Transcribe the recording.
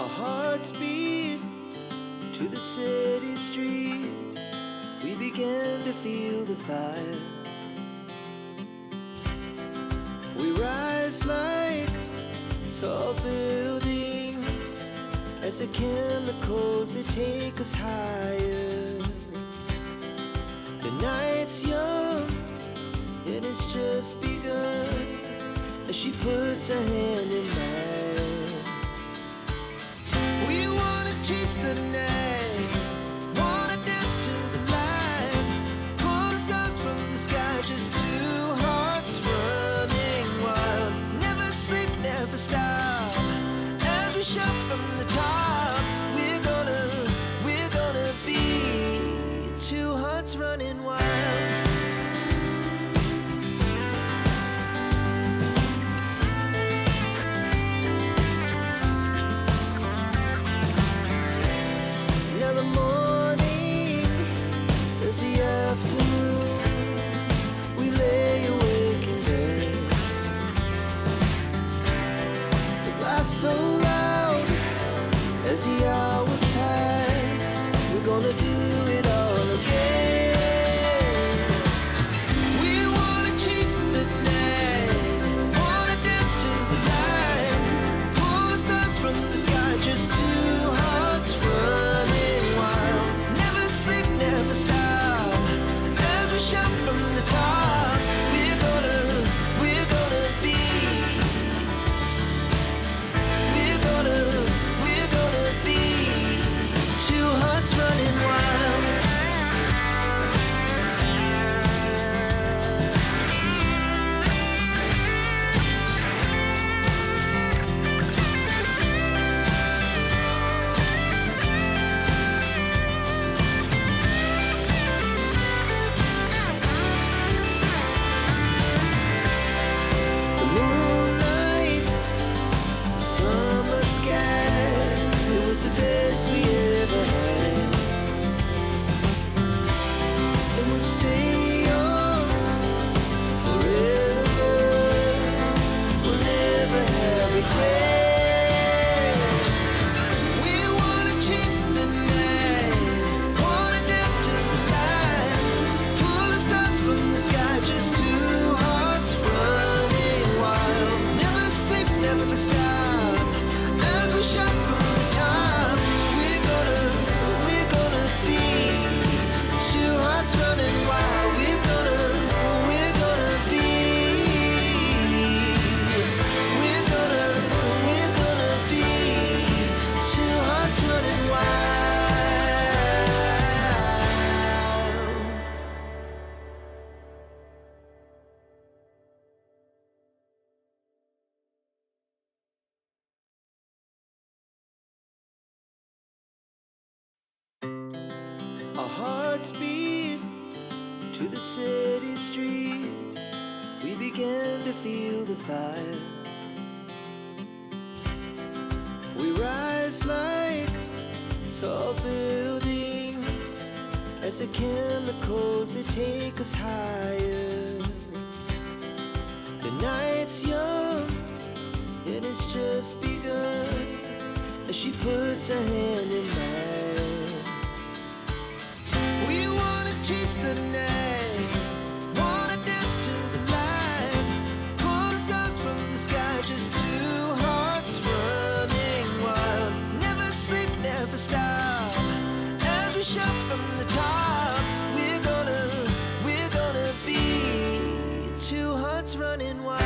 Our hearts beat to the city streets. We began to feel the fire. We rise like tall buildings as the chemicals, they take us higher. The night's young and it's just begun as she puts her hand in mine. We wanna chase the night, wanna dance to the light, pull the stars from the sky, just two hearts running wild. Never sleep, never stop, as we shout from the top. We're gonna be two hearts running wild. So loud as the hours pass, we're gonna do it all again. We wanna chase the night, wanna dance to the light, pull the stars from the sky, just two hearts running wild. Never sleep, never stop, as we shout from the top. We're gonna be two hearts running wild. The moonlight, summer sky, it was the best we ever had. And we'll stay on forever. We'll never have regrets. We wanna chase the night, wanna dance to the light, pull the stars from the sky, just two hearts running wild. Never sleep, never stop, as we shout from the top. We're gonna be two hearts running wild. We're gonna be two hearts running wild. Our hearts beat to the city streets. We began to feel the fire. We rise like tall buildings as the chemicals, they take us higher. The night's young and it's just begun as she puts her hand in mine. We wanna chase the night, wanna dance to the light, pull the stars from the sky, just two hearts running wild. Never sleep, never stop, as we shout from the top. We're gonna be two hearts running wild.